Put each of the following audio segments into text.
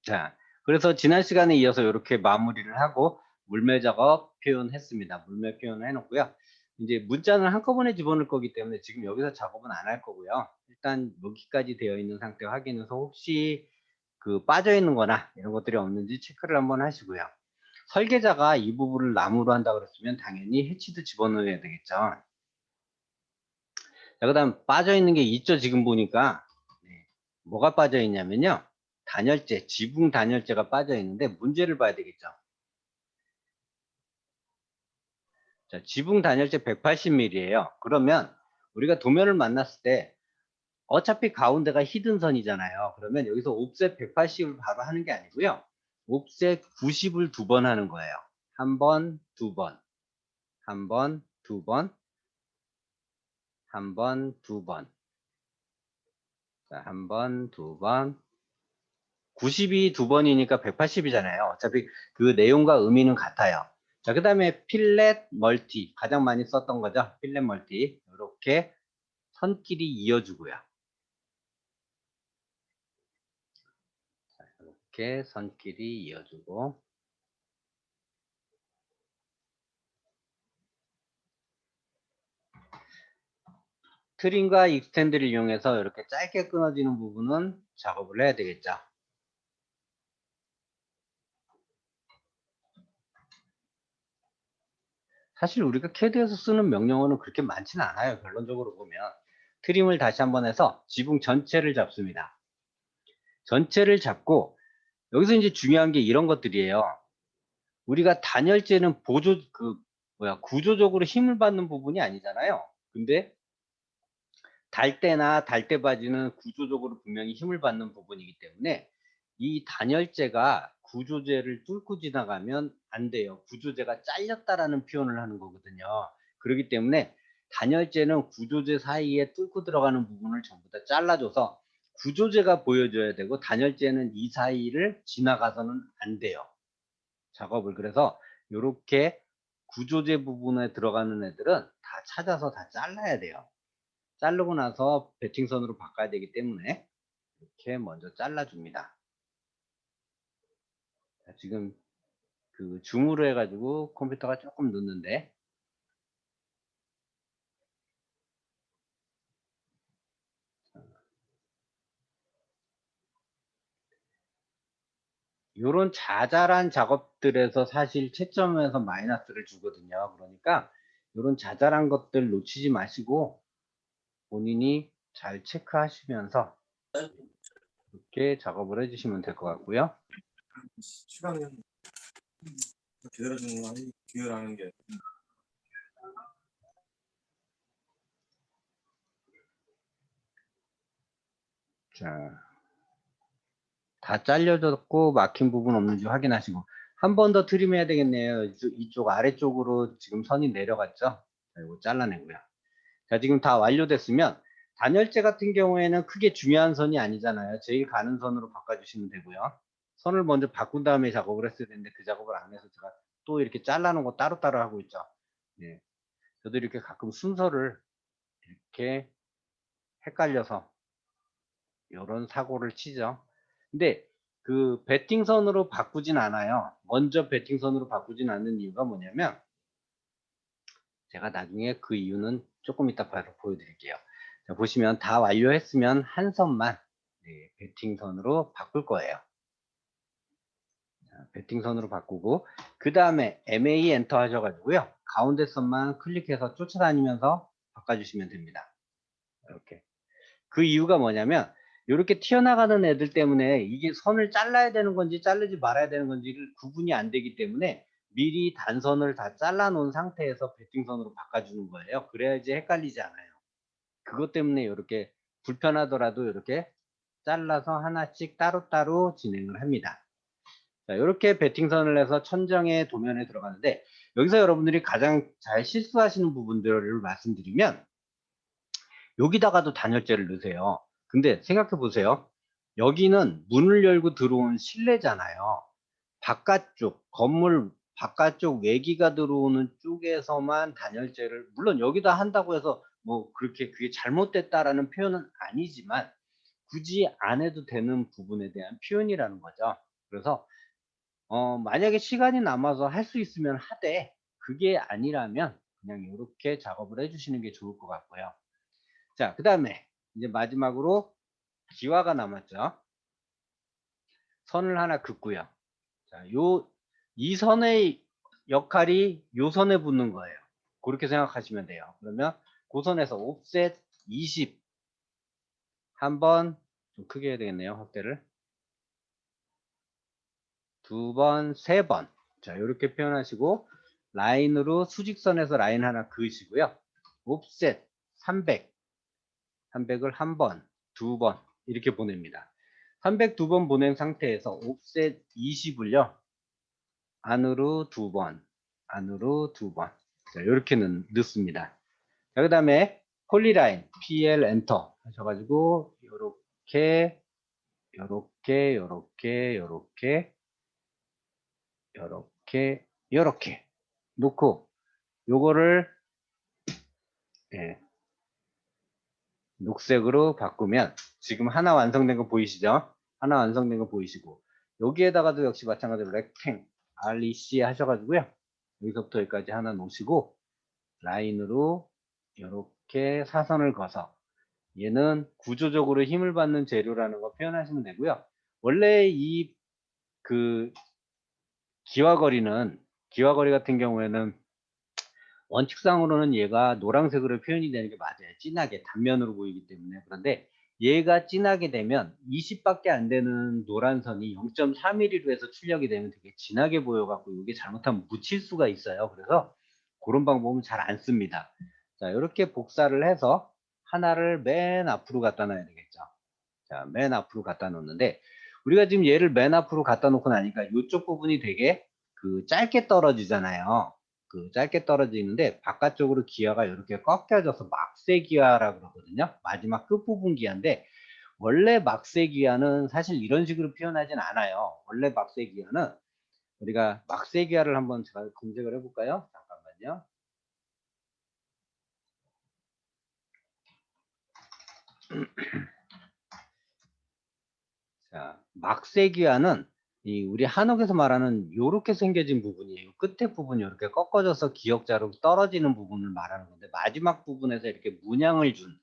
자, 그래서 지난 시간에 이어서 이렇게 마무리를 하고 물매 작업 표현했습니다. 물매 표현을 해놓고요. 이제 문자는 한꺼번에 집어넣을 거기 때문에 지금 여기서 작업은 안 할 거고요. 일단 여기까지 되어 있는 상태 확인해서 혹시 그 빠져 있는 거나 이런 것들이 없는지 체크를 한번 하시고요. 설계자가 이 부분을 나무로 한다 그랬으면 당연히 해치도 집어넣어야 되겠죠. 자, 그다음 빠져 있는 게 있죠. 지금 보니까 뭐가 빠져 있냐면요. 단열재, 지붕 단열재가 빠져 있는데 문제를 봐야 되겠죠. 자, 지붕 단열재 180mm예요. 그러면 우리가 도면을 만났을 때 어차피 가운데가 히든 선이잖아요. 그러면 여기서 옵셋 180을 바로 하는 게 아니고요. 옵셋 90을 두 번 하는 거예요. 한 번, 두 번, 한 번, 두 번, 한 번, 두 번. 자, 한 번, 두 번. 90이 두 번이니까 180이잖아요. 어차피 그 내용과 의미는 같아요. 자, 그 다음에 필렛 멀티. 가장 많이 썼던 거죠. 필렛 멀티. 이렇게 선끼리 이어주고요. 자, 이렇게 선끼리 이어주고. 트림과 익스텐드를 이용해서 이렇게 짧게 끊어지는 부분은 작업을 해야 되겠죠. 사실 우리가 캐드에서 쓰는 명령어는 그렇게 많지는 않아요. 결론적으로 보면. 트림을 다시 한번 해서 지붕 전체를 잡습니다. 전체를 잡고 여기서 이제 중요한 게 이런 것들이에요. 우리가 단열재는 구조적으로 힘을 받는 부분이 아니잖아요. 근데 달대나 달대바지는 구조적으로 분명히 힘을 받는 부분이기 때문에 이 단열재가 구조재를 뚫고 지나가면 안 돼요. 구조재가 잘렸다라는 표현을 하는 거거든요. 그렇기 때문에 단열재는 구조재 사이에 뚫고 들어가는 부분을 전부 다 잘라줘서 구조재가 보여줘야 되고 단열재는 이 사이를 지나가서는 안 돼요. 작업을. 그래서 요렇게 구조재 부분에 들어가는 애들은 다 찾아서 다 잘라야 돼요. 자르고 나서 배팅선으로 바꿔야 되기 때문에 이렇게 먼저 잘라줍니다. 자, 지금 그 줌으로 해가지고 컴퓨터가 조금 늦는데 요런 자잘한 작업들에서 사실 채점에서 마이너스를 주거든요. 그러니까 요런 자잘한 것들 놓치지 마시고 본인이 잘 체크하시면서 이렇게 작업을 해주시면 될 것 같고요. 시간은 기다려주는 거 아니 기다라는 게. 자, 다 잘려졌고 막힌 부분 없는지 확인하시고 한 번 더 트림해야 되겠네요. 이쪽 아래쪽으로 지금 선이 내려갔죠. 자, 이거 잘라내고요. 자, 지금 다 완료됐으면 단열재 같은 경우에는 크게 중요한 선이 아니잖아요. 제일 가는 선으로 바꿔주시면 되고요. 선을 먼저 바꾼 다음에 작업을 했어야 되는데 그 작업을 안 해서 제가 또 이렇게 잘라놓은 거 따로따로 하고 있죠. 예. 저도 이렇게 가끔 순서를 이렇게 헷갈려서 이런 사고를 치죠. 근데 그 배팅선으로 바꾸진 않아요. 먼저 배팅선으로 바꾸진 않는 이유가 뭐냐면 제가 나중에 그 이유는 조금 이따 보여드릴게요. 자, 보시면 다 완료했으면 한 선만 배팅선으로 바꿀 거예요. 자, 배팅선으로 바꾸고 그 다음에 MA 엔터 하셔가지고요. 가운데 선만 클릭해서 쫓아다니면서 바꿔주시면 됩니다. 이렇게. 그 이유가 뭐냐면 이렇게 튀어나가는 애들 때문에 이게 선을 잘라야 되는 건지 자르지 말아야 되는 건지를 구분이 안 되기 때문에 미리 단선을 다 잘라 놓은 상태에서 배팅선으로 바꿔주는 거예요. 그래야지 헷갈리지 않아요. 그것 때문에 이렇게 불편하더라도 이렇게 잘라서 하나씩 따로따로 진행을 합니다. 자, 이렇게 배팅선을 해서 천정의 도면에 들어가는데 여기서 여러분들이 가장 잘 실수하시는 부분들을 말씀드리면 여기다가도 단열재를 넣으세요. 근데 생각해 보세요. 여기는 문을 열고 들어온 실내잖아요. 바깥쪽, 건물 바깥쪽 외기가 들어오는 쪽에서만 단열재를, 물론 여기다 한다고 해서 뭐 그렇게 그게 잘못됐다라는 표현은 아니지만 굳이 안 해도 되는 부분에 대한 표현이라는 거죠. 그래서 만약에 시간이 남아서 할 수 있으면 하되 그게 아니라면 그냥 요렇게 작업을 해 주시는 게 좋을 것 같고요. 자, 그다음에 이제 마지막으로 기와가 남았죠. 선을 하나 긋고요. 자, 이 선의 역할이 요 선에 붙는 거예요. 그렇게 생각하시면 돼요. 그러면 그 선에서 옵셋 20 한번 좀 크게 해야 되겠네요. 확대를. 두 번, 세 번. 자, 이렇게 표현하시고 라인으로 수직선에서 라인 하나 그으시고요. 옵셋 300, 300을 한 번, 두 번 이렇게 보냅니다. 300 두 번 보낸 상태에서 옵셋 20을요. 안으로 두 번, 안으로 두 번. 자, 이렇게 넣습니다. 자, 그 다음에 폴리라인 PL 엔터 하셔가지고 요렇게 요렇게 요렇게 요렇게 요렇게 요렇게 놓고 요거를 예, 녹색으로 바꾸면 지금 하나 완성된 거 보이시죠? 하나 완성된 거 보이시고 여기에다가도 역시 마찬가지로 렉탱 REC 하셔가지고요. 여기서부터 여기까지 하나 놓으시고 라인으로 이렇게 사선을 그어서 얘는 구조적으로 힘을 받는 재료라는 거 표현하시면 되고요. 원래 이 그 기와거리 같은 경우에는 원칙상으로는 얘가 노란색으로 표현이 되는 게 맞아요. 진하게 단면으로 보이기 때문에. 그런데 얘가 진하게 되면 20밖에 안 되는 노란 선이 0.3mm로 해서 출력이 되면 되게 진하게 보여갖고 이게 잘못하면 묻힐 수가 있어요. 그래서 그런 방법은 잘 안 씁니다. 자, 이렇게 복사를 해서 하나를 맨 앞으로 갖다 놔야 되겠죠. 자, 맨 앞으로 갖다 놓는데 우리가 지금 얘를 맨 앞으로 갖다 놓고 나니까 이쪽 부분이 되게 짧게 떨어지잖아요. 짧게 떨어지는데 바깥쪽으로 기아가 이렇게 꺾여져서 막세 기아라고 그러거든요. 마지막 끝부분 기아인데 원래 막세 기아는 사실 이런 식으로 표현하진 않아요. 원래 막세 기아는 우리가 막세 기아를 한번 제가 검색을 해볼까요? 잠깐만요. 자, 막세기화는 우리 한옥에서 말하는 요렇게 생겨진 부분이에요. 끝에 부분이 이렇게 꺾어져서 기역자로 떨어지는 부분을 말하는 건데 마지막 부분에서 이렇게 문양을 준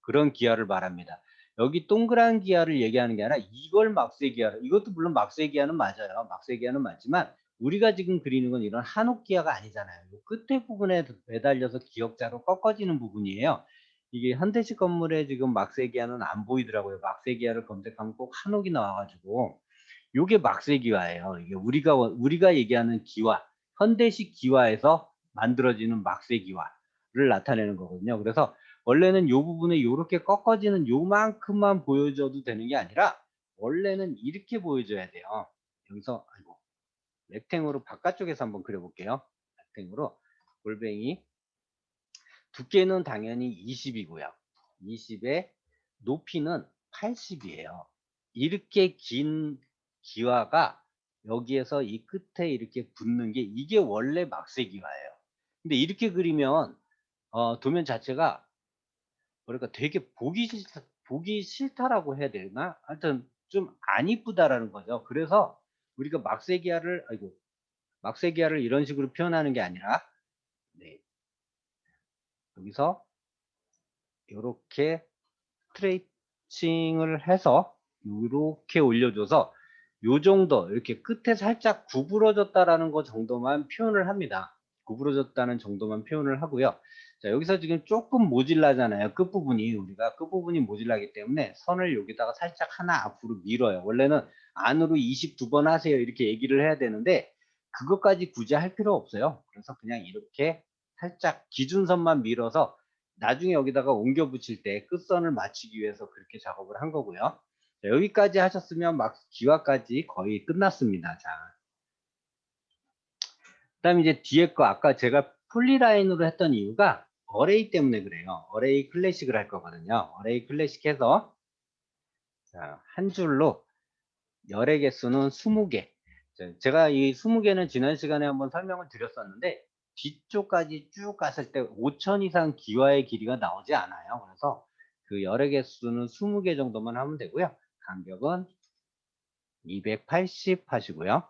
그런 기화를 말합니다. 여기 동그란 기화를 얘기하는 게 아니라 이걸 막세기화, 이것도 물론 막세기화는 맞아요. 막세기화는 맞지만 우리가 지금 그리는 건 이런 한옥 기화가 아니잖아요. 요 끝에 부분에 매달려서 기역자로 꺾어지는 부분이에요. 이게 현대식 건물에 지금 막세기화는 안 보이더라고요. 막세기화를 검색하면 꼭 한옥이 나와가지고 요게 막세기화예요. 이게 우리가 얘기하는 기화, 현대식 기화에서 만들어지는 막세기화를 나타내는 거거든요. 그래서 원래는 요 부분에 요렇게 꺾어지는 요만큼만 보여줘도 되는 게 아니라 원래는 이렇게 보여줘야 돼요. 여기서 아이고 렉탱으로 바깥쪽에서 한번 그려볼게요. 렉탱으로 골뱅이 두께는 당연히 20이고요. 20에 높이는 80이에요. 이렇게 긴 기와가 여기에서 이 끝에 이렇게 붙는 게 이게 원래 막세기와예요. 근데 이렇게 그리면 도면 자체가 뭐랄까 되게 보기 싫다라고 해야 되나? 하여튼 좀 안 이쁘다라는 거죠. 그래서 우리가 막세기와를 이런 식으로 표현하는 게 아니라 네, 여기서 이렇게 스트레이칭을 해서 이렇게 올려줘서 요 정도 이렇게 끝에 살짝 구부러졌다라는 거 정도만 표현을 합니다. 구부러졌다는 정도만 표현을 하고요. 자, 여기서 지금 조금 모질라잖아요. 끝부분이 우리가 끝부분이 모질라기 때문에 선을 여기다가 살짝 하나 앞으로 밀어요. 원래는 안으로 22번 하세요 이렇게 얘기를 해야 되는데 그것까지 굳이 할 필요 없어요. 그래서 그냥 이렇게 살짝 기준선만 밀어서 나중에 여기다가 옮겨 붙일 때 끝선을 맞추기 위해서 그렇게 작업을 한 거고요. 자, 여기까지 하셨으면 막 기와까지 거의 끝났습니다. 자, 그다음에 이제 뒤에 거 아까 제가 폴리라인으로 했던 이유가 어레이 때문에 그래요. 어레이 클래식을 할 거거든요. 어레이 클래식 해서 자, 한 줄로 열의 개수는 20개. 제가 이 20개는 지난 시간에 한번 설명을 드렸었는데 뒤쪽까지 쭉 갔을 때 5천 이상 기와의 길이가 나오지 않아요. 그래서 그 열의 개수는 20개 정도만 하면 되고요. 간격은 280 하시고요.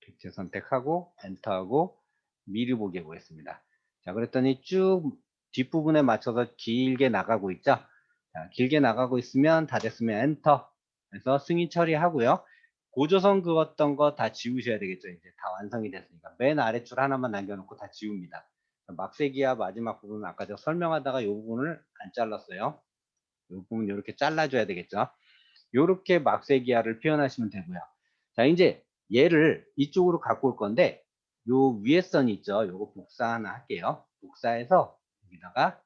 객체 선택하고 엔터하고 미리 보기 해보겠습니다. 자, 그랬더니 쭉 뒷부분에 맞춰서 길게 나가고 있죠. 자, 길게 나가고 있으면 다 됐으면 엔터 해서 승인 처리하고요. 고조선 그었던 거 다 지우셔야 되겠죠. 이제 다 완성이 됐으니까 맨 아래줄 하나만 남겨놓고 다 지웁니다. 막세기와 마지막 부분은 아까 제가 설명하다가 이 부분을 안 잘랐어요. 이 부분 이렇게 잘라줘야 되겠죠. 이렇게 막세기화를 표현하시면 되고요. 자, 이제 얘를 이쪽으로 갖고 올 건데 요 위에 선 있죠. 요거 복사 하나 할게요. 복사해서 여기다가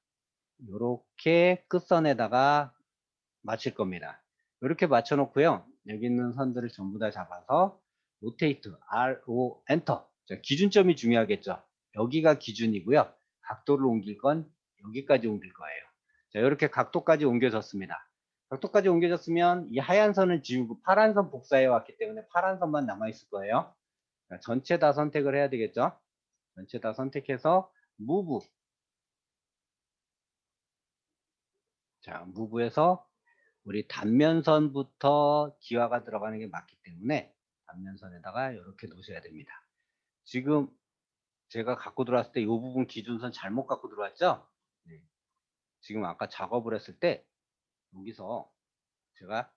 요렇게 끝선에다가 맞출 겁니다. 이렇게 맞춰 놓고요. 여기 있는 선들을 전부 다 잡아서 로테이트 RO 엔터. 자, 기준점이 중요하겠죠. 여기가 기준이고요. 각도를 옮길 건 여기까지 옮길 거예요. 자, 이렇게 각도까지 옮겨졌습니다. 각도까지 옮겨졌으면 이 하얀 선을 지우고 파란 선 복사해 왔기 때문에 파란 선만 남아 있을 거예요. 자, 전체 다 선택을 해야 되겠죠. 전체 다 선택해서 무브. 자, 무브에서 우리 단면선부터 기화가 들어가는 게 맞기 때문에 단면선에다가 이렇게 놓으셔야 됩니다. 지금 제가 갖고 들어왔을 때 이 부분 기준선 잘못 갖고 들어왔죠? 네. 지금 아까 작업을 했을 때 여기서 제가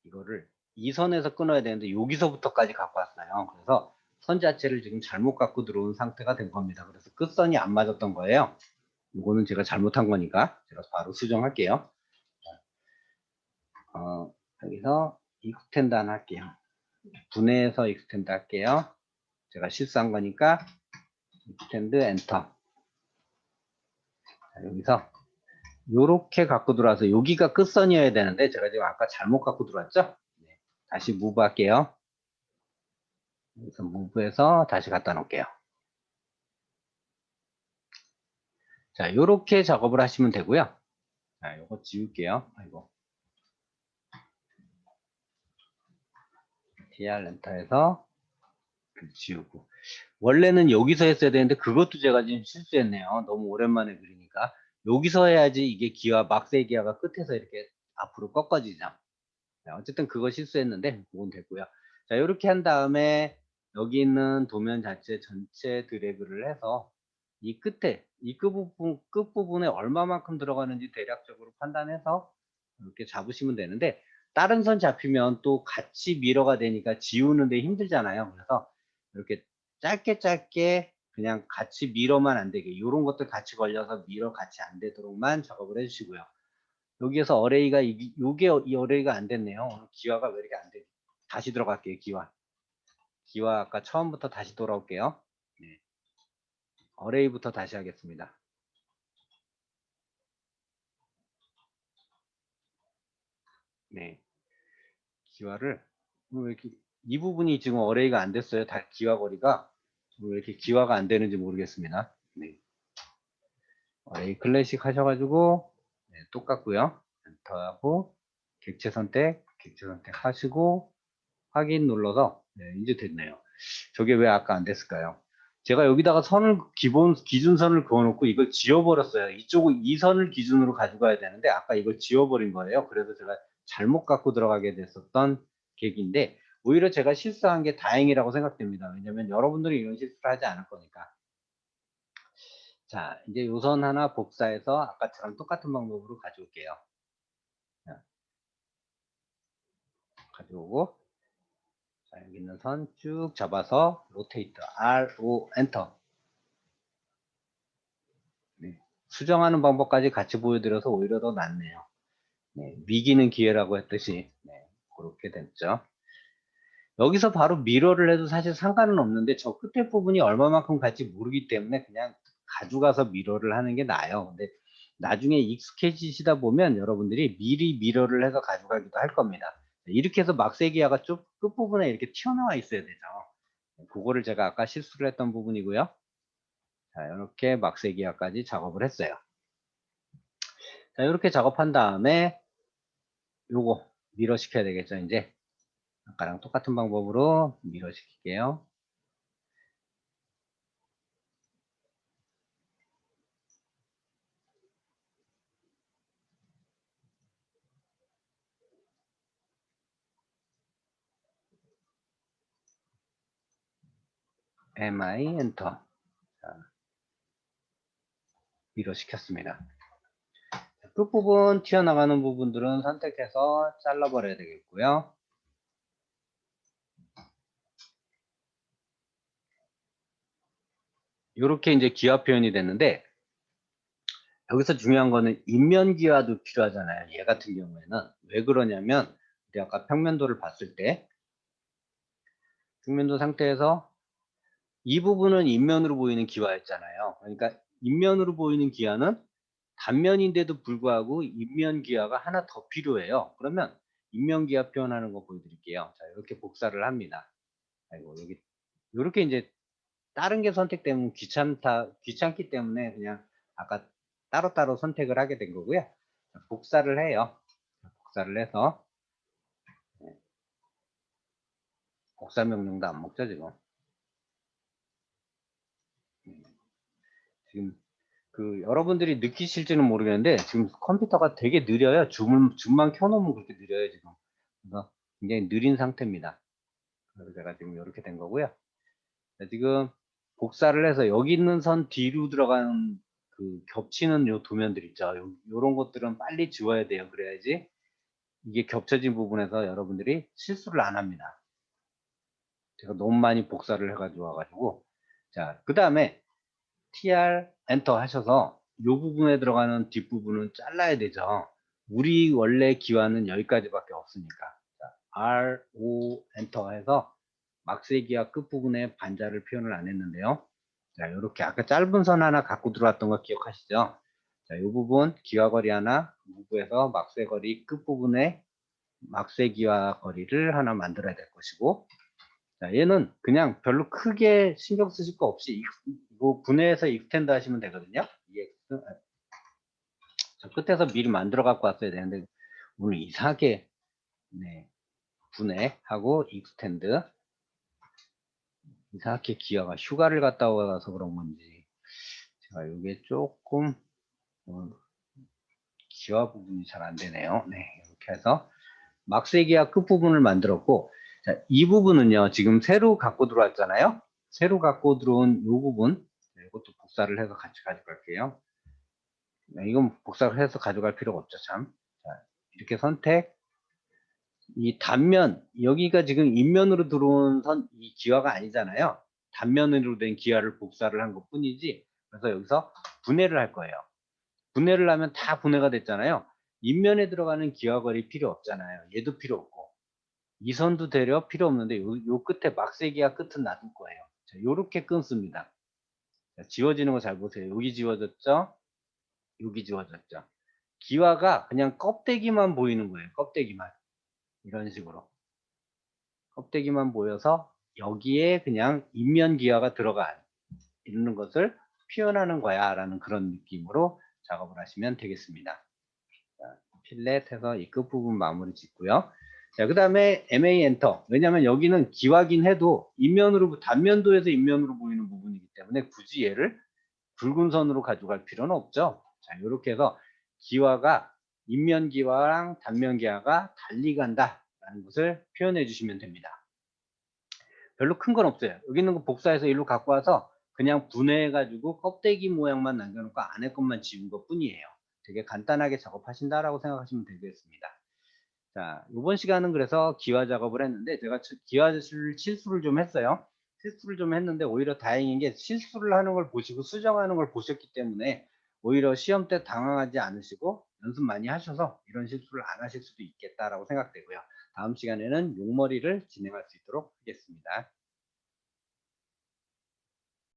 이거를 이 선에서 끊어야 되는데 여기서부터까지 갖고 왔어요. 그래서 선 자체를 지금 잘못 갖고 들어온 상태가 된 겁니다. 그래서 끝선이 안 맞았던 거예요. 이거는 제가 잘못한 거니까 제가 바로 수정할게요. 여기서 익스텐드 하나 할게요. 분해해서 익스텐드 할게요. 제가 실수한 거니까 익스텐드 엔터. 자, 여기서 요렇게 갖고 들어와서 여기가 끝선이어야 되는데 제가 지금 아까 잘못 갖고 들어왔죠. 네, 다시 무브 할게요. 여기서 무브해서 다시 갖다 놓을게요. 자, 요렇게 작업을 하시면 되고요. 자, 요거 지울게요. 아이고. TR 엔터에서 지우고. 원래는 여기서 했어야 되는데 그것도 제가 지금 실수했네요. 너무 오랜만에 그리니까. 여기서 해야지 이게 기와, 막세 기와가 끝에서 이렇게 앞으로 꺾어지죠. 어쨌든 그거 실수했는데 그건 됐고요. 자, 이렇게 한 다음에 여기 있는 도면 자체 전체 드래그를 해서 이 끝에 이 끝부분에 얼마만큼 들어가는지 대략적으로 판단해서 이렇게 잡으시면 되는데 다른 선 잡히면 또 같이 밀어가 되니까 지우는데 힘들잖아요. 그래서 이렇게 짧게 짧게 그냥 같이 밀어만 안 되게 이런 것들 같이 걸려서 밀어 같이 안 되도록만 작업을 해주시고요. 여기에서 어레이가 요게 이 어레이가 안 됐네요. 기화가 왜 이렇게 안 돼? 다시 들어갈게요. 기화. 기화 아까 처음부터 다시 돌아올게요. 네. 어레이부터 다시 하겠습니다. 네. 기화를 왜 이렇게 이 부분이 지금 어레이가 안 됐어요. 다 기화 거리가 왜 이렇게 기화가 안 되는지 모르겠습니다. 네. 어레이 클래식 하셔가지고 네, 똑같고요. 엔터하고 객체 선택 하시고 확인 눌러서 네, 이제 됐네요. 저게 왜 아까 안 됐을까요? 제가 여기다가 선을 기준선을 그어놓고 이걸 지워버렸어요. 이 선을 기준으로 가져가야 되는데 아까 이걸 지워버린 거예요. 그래서 제가 잘못 갖고 들어가게 됐었던 계기인데 오히려 제가 실수한 게 다행이라고 생각됩니다. 왜냐면 여러분들이 이런 실수를 하지 않을 거니까. 자, 이제 요 선 하나 복사해서 아까처럼 똑같은 방법으로 가져올게요. 자, 가져오고 자, 여기 있는 선 쭉 잡아서 로테이트 RO 엔터. 네. 수정하는 방법까지 같이 보여드려서 오히려 더 낫네요. 네. 미기는 기회라고 했듯이 네. 그렇게 됐죠. 여기서 바로 미러를 해도 사실 상관은 없는데 저 끝에 부분이 얼마만큼 갈지 모르기 때문에 그냥 가져가서 미러를 하는 게 나아요. 근데 나중에 익숙해지시다 보면 여러분들이 미리 미러를 해서 가져가기도 할 겁니다. 이렇게 해서 막세기화가 쭉 끝부분에 이렇게 튀어나와 있어야 되죠. 그거를 제가 아까 실수를 했던 부분이고요. 자, 이렇게 막세기화까지 작업을 했어요. 자, 이렇게 작업한 다음에 요거 미러 시켜야 되겠죠. 이제 아까랑 똑같은 방법으로 미러 시킬게요. MI 엔터. 자, 위로 시켰습니다. 끝부분 튀어나가는 부분들은 선택해서 잘라버려야 되겠고요. 이렇게 이제 기화 표현이 됐는데, 여기서 중요한 거는 인면 기화도 필요하잖아요. 얘 같은 경우에는. 왜 그러냐면, 우리 아까 평면도를 봤을 때, 평면도 상태에서 이 부분은 인면으로 보이는 기화였잖아요. 그러니까 인면으로 보이는 기화는 단면인데도 불구하고 인면 기화가 하나 더 필요해요. 그러면 인면 기화 표현하는 거 보여드릴게요. 자, 이렇게 복사를 합니다. 아이고, 여기, 이렇게 이제 다른 게 선택되면 귀찮기 때문에 그냥 아까 따로따로 선택을 하게 된 거고요. 자, 복사를 해요. 복사를 해서, 복사 명령도 안 먹죠, 지금. 지금 여러분들이 느끼실지는 모르겠는데 지금 컴퓨터가 되게 느려요. 줌만 켜놓으면 그렇게 느려요, 지금. 그래서 굉장히 느린 상태입니다. 그래서 제가 지금 이렇게 된 거고요. 자, 지금 복사를 해서 여기 있는 선 뒤로 들어가는 겹치는 요 도면들 있죠. 요런 것들은 빨리 지워야 돼요. 그래야지 이게 겹쳐진 부분에서 여러분들이 실수를 안 합니다. 제가 너무 많이 복사를 해가지고 와가지고. 자, 그 다음에 TR 엔터 하셔서 이 부분에 들어가는 뒷부분은 잘라야 되죠. 우리 원래 기화는 여기까지밖에 없으니까. 자, R, O 엔터 해서 막스의 기화 끝부분에 반자를 표현을 안 했는데요. 자, 이렇게 아까 짧은 선 하나 갖고 들어왔던 거 기억하시죠? 자, 이 부분 기화 거리 하나 무브에서 막스의 거리 끝부분에 막스의 기화 거리를 하나 만들어야 될 것이고, 자, 얘는 그냥 별로 크게 신경 쓰실 거 없이 이거 분해해서 익스텐드 하시면 되거든요. 저 끝에서 미리 만들어 갖고 왔어야 되는데 오늘 이상하게, 네, 분해하고 익스텐드, 이상하게 기아가 휴가를 갔다 와서 그런 건지 제가 이게 조금 기아 부분이 잘 안 되네요. 네, 이렇게 해서 막스의 기아 끝부분을 만들었고, 자, 이 부분은요 지금 새로 갖고 들어왔잖아요. 새로 갖고 들어온 이 부분, 이것도 복사를 해서 같이 가져갈게요. 네, 이건 복사를 해서 가져갈 필요가 없죠, 참. 자, 이렇게 선택. 이 단면, 여기가 지금 인면으로 들어온 이 기화가 아니잖아요. 단면으로 된 기화를 복사를 한 것 뿐이지. 그래서 여기서 분해를 할 거예요. 분해를 하면 다 분해가 됐잖아요. 인면에 들어가는 기화거리 필요 없잖아요. 얘도 필요 없고. 이 선도 되려 필요 없는데, 요 끝에 막세 기화 끝은 놔둘 거예요. 자, 요렇게 끊습니다. 자, 지워지는 거 잘 보세요. 여기 지워졌죠? 여기 지워졌죠? 기화가 그냥 껍데기만 보이는 거예요. 껍데기만. 이런 식으로. 껍데기만 보여서 여기에 그냥 인면 기화가 들어가 있는 것을 표현하는 거야 라는 그런 느낌으로 작업을 하시면 되겠습니다. 자, 필렛 해서 이 끝부분 마무리 짓고요. 자, 그 다음에 MA 엔터. 왜냐하면 여기는 기화긴 해도 인면으로, 단면도에서 인면으로 보이는 부분이기 때문에 굳이 얘를 붉은 선으로 가져갈 필요는 없죠. 자, 이렇게 해서 기화가 인면 기화랑 단면 기화가 달리 간다 라는 것을 표현해 주시면 됩니다. 별로 큰 건 없어요. 여기 있는 거 복사해서 일로 갖고 와서 그냥 분해해 가지고 껍데기 모양만 남겨놓고 안에 것만 지운 것 뿐이에요. 되게 간단하게 작업하신다라고 생각하시면 되겠습니다. 자, 이번 시간은 그래서 기화 작업을 했는데 제가 기화 실수를 좀 했어요. 실수를 좀 했는데 오히려 다행인 게 실수를 하는 걸 보시고 수정하는 걸 보셨기 때문에 오히려 시험 때 당황하지 않으시고 연습 많이 하셔서 이런 실수를 안 하실 수도 있겠다라고 생각되고요. 다음 시간에는 용머리를 진행할 수 있도록 하겠습니다.